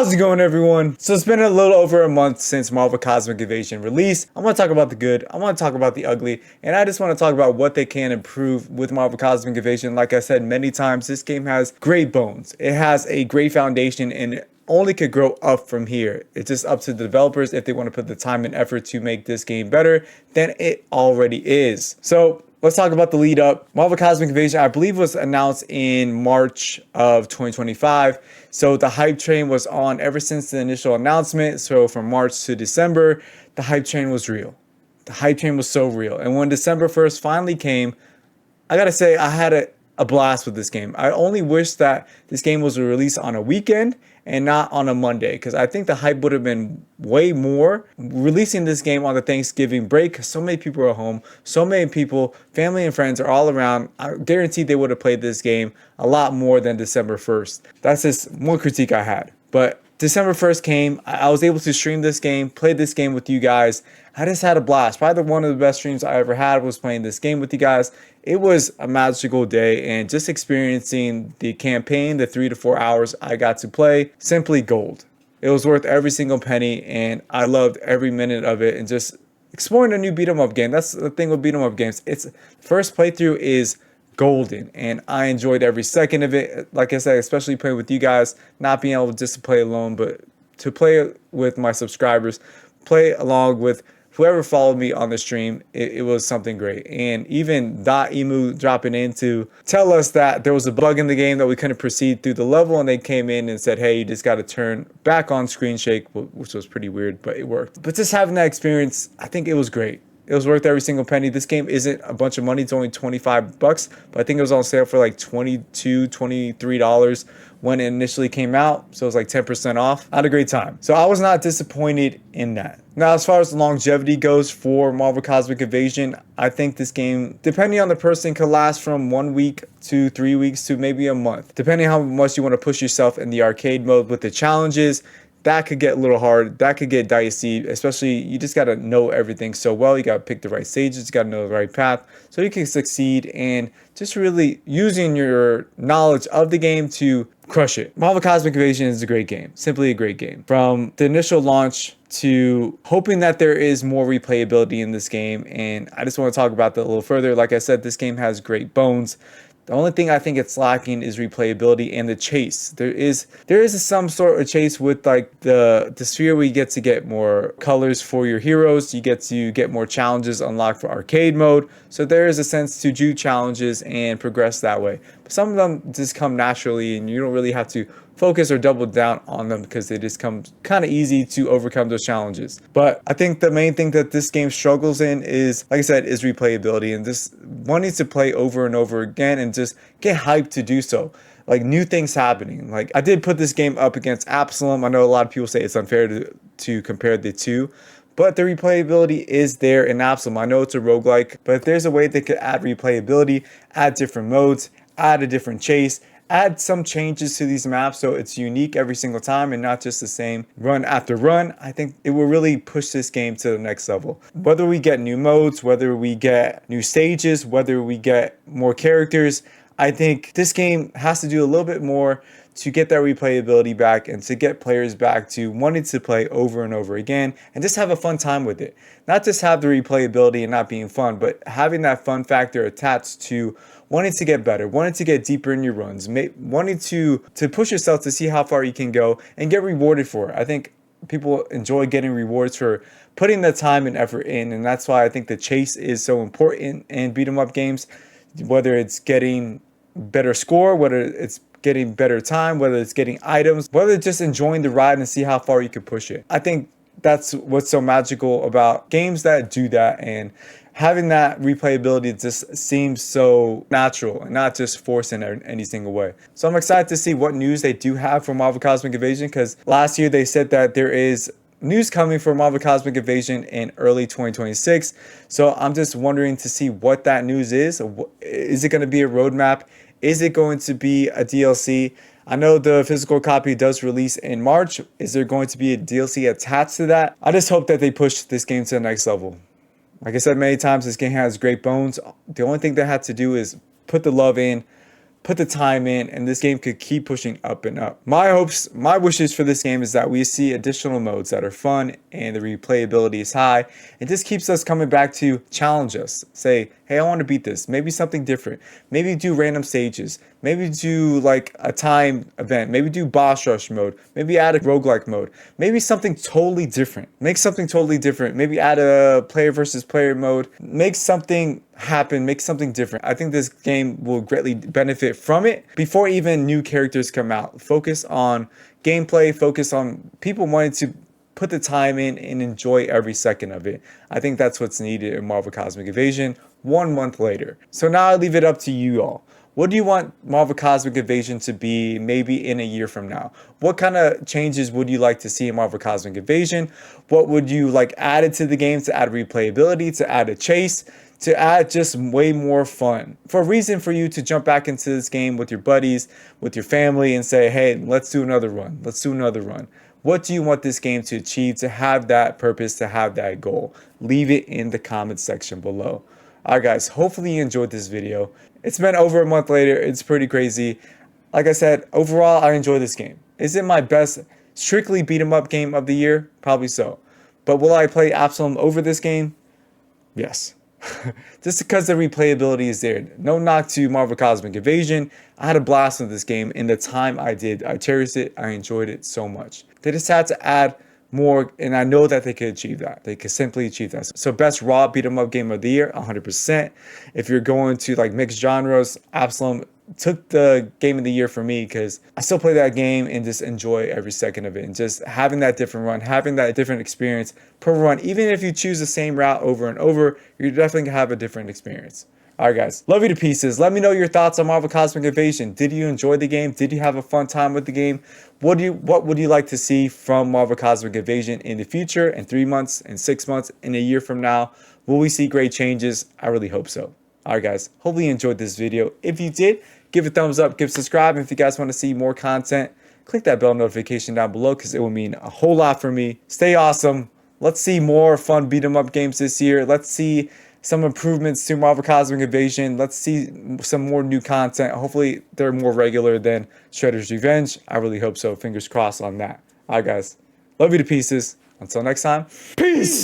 How's it going, everyone? So it's been a little over a month since Marvel Cosmic Invasion released. I want to talk about the good, I want to talk about the ugly, and I just want to talk about what they can improve with Marvel Cosmic Invasion. Like I said many times, this game has great bones. It has a great foundation and it only could grow up from here. It's just up to the developers if they want to put the time and effort to make this game better than it already is. So let's talk about the lead up. Marvel Cosmic Invasion, I believe, was announced in March of 2025. So the hype train was on ever since the initial announcement. So from March to December, the hype train was real. The hype train was so real. And when December 1st finally came, I gotta say, I had a blast with this game. I only wish that this game was released on a weekend and not on a Monday, because I think the hype would have been way more releasing this game on the Thanksgiving break. So many people are home, so many people, family and friends are all around. I guarantee they would have played this game a lot more than December 1st. That's just one critique I had. But December 1st came, I was able to stream this game, play this game with you guys. I just had a blast. Probably one of the best streams I ever had was playing this game with you guys. It was a magical day, and just experiencing the campaign, the 3 to 4 hours I got to play, simply gold. It was worth every single penny, and I loved every minute of it, and just exploring a new beat 'em up game. That's the thing with beat 'em up games. It's first playthrough is golden, and I enjoyed every second of it. Like I said, especially playing with you guys, not being able just to play alone, but to play with my subscribers, play along with whoever followed me on the stream. It was something great. And even Emu dropping in to tell us that there was a bug in the game that we couldn't proceed through the level, and they came in and said, hey, you just got to turn back on screen shake, which was pretty weird, but it worked. But just having that experience, I think it was great. It was worth every single penny. This game isn't a bunch of money. It's only $25, but I think it was on sale for like $22, $23 when it initially came out. So it was like 10% off. I had a great time. So I was not disappointed in that. Now, as far as the longevity goes for Marvel Cosmic Invasion, I think this game, depending on the person, could last from 1 week to 3 weeks to maybe a month, depending how much you want to push yourself in the arcade mode with the challenges. That could get a little hard. That could get dicey, especially you just got to know everything so well. You got to pick the right stages. You got to know the right path so you can succeed, and just really using your knowledge of the game to crush it. Marvel Cosmic Invasion is a great game. Simply a great game. From the initial launch to hoping that there is more replayability in this game. And I just want to talk about that a little further. Like I said, this game has great bones. The only thing I think it's lacking is replayability and the chase. There is some sort of chase with like the sphere where you get to get more colors for your heroes. You get to get more challenges unlocked for arcade mode. So there is a sense to do challenges and progress that way. But some of them just come naturally, and you don't really have to focus or double down on them because they just come kind of easy to overcome those challenges. But I think the main thing that this game struggles in is, like I said, is replayability, and just wanting to play over and over again and just get hyped to do so. Like new things happening. Like I did put this game up against Absalom. I know a lot of people say it's unfair to compare the two, but the replayability is there in Absalom. I know it's a roguelike, but if there's a way they could add replayability, add different modes, add a different chase, add some changes to these maps so it's unique every single time and not just the same run after run, I think it will really push this game to the next level. Whether we get new modes, whether we get new stages, whether we get more characters, I think this game has to do a little bit more to get that replayability back and to get players back to wanting to play over and over again and just have a fun time with it. Not just have the replayability and not being fun, but having that fun factor attached to wanting to get better, wanting to get deeper in your runs, wanting to push yourself to see how far you can go and get rewarded for it. I think people enjoy getting rewards for putting the time and effort in, and that's why I think the chase is so important in beat 'em up games, whether it's getting better score, whether it's getting better time, whether it's getting items, whether it's just enjoying the ride and see how far you can push it. I think that's what's so magical about games that do that, and having that replayability just seems so natural and not just forced in any single way. So I'm excited to see what news they do have for Marvel Cosmic Invasion, because last year they said that there is news coming for Marvel Cosmic Invasion in early 2026. So I'm just wondering to see what that news is. Is it going to be a roadmap? Is it going to be a DLC? I know the physical copy does release in March. Is there going to be a DLC attached to that? I just hope that they push this game to the next level. Like I said many times, this game has great bones. The only thing they had to do is put the love in, put the time in, and this game could keep pushing up and up. My hopes, my wishes for this game is that we see additional modes that are fun and the replayability is high. It just keeps us coming back to challenge us. Say, hey, I want to beat this. Maybe something different. Maybe do random stages. Maybe do like a time event. Maybe do boss rush mode. Maybe add a roguelike mode. Maybe something totally different. Make something totally different. Maybe add a player versus player mode. Make something happen. Make something different. I think this game will greatly benefit from it before even new characters come out. Focus on gameplay. Focus on people wanting to put the time in and enjoy every second of it. I think that's what's needed in Marvel Cosmic Invasion 1 month later. So now I leave it up to you all. What do you want Marvel Cosmic Invasion to be maybe in a year from now? What kind of changes would you like to see in Marvel Cosmic Invasion? What would you like added to the game to add replayability, to add a chase, to add just way more fun? For a reason for you to jump back into this game with your buddies, with your family, and say, hey, let's do another run. Let's do another run. What do you want this game to achieve, to have that purpose, to have that goal? Leave it in the comments section below. Alright guys, hopefully you enjoyed this video. It's been over a month later. It's pretty crazy. Like I said, overall, I enjoy this game. Is it my best strictly beat 'em up game of the year? Probably so. But will I play Absalom over this game? Yes. Just because the replayability is there. No knock to Marvel Cosmic Invasion. I had a blast with this game in the time I did. I cherished it. I enjoyed it so much. They just had to add more, and I know that they could achieve that. They could simply achieve that. So best raw beat 'em up game of the year, 100%. If you're going to like mixed genres, Absalom took the game of the year for me because I still play that game and just enjoy every second of it. And just having that different run, having that different experience per run, even if you choose the same route over and over, you're definitely gonna have a different experience. Alright guys, love you to pieces. Let me know your thoughts on Marvel Cosmic Invasion. Did you enjoy the game? Did you have a fun time with the game? What would you like to see from Marvel Cosmic Invasion in the future, in 3 months, in 6 months, in a year from now? Will we see great changes? I really hope so. Alright guys, hopefully you enjoyed this video. If you did, give a thumbs up, give subscribe. And if you guys want to see more content, click that bell notification down below because it will mean a whole lot for me. Stay awesome. Let's see more fun beat 'em up games this year. Let's see some improvements to Marvel Cosmic Invasion. Let's see some more new content. Hopefully they're more regular than Shredder's Revenge. I really hope so. Fingers crossed on that. Alright guys, love you to pieces. Until next time, peace.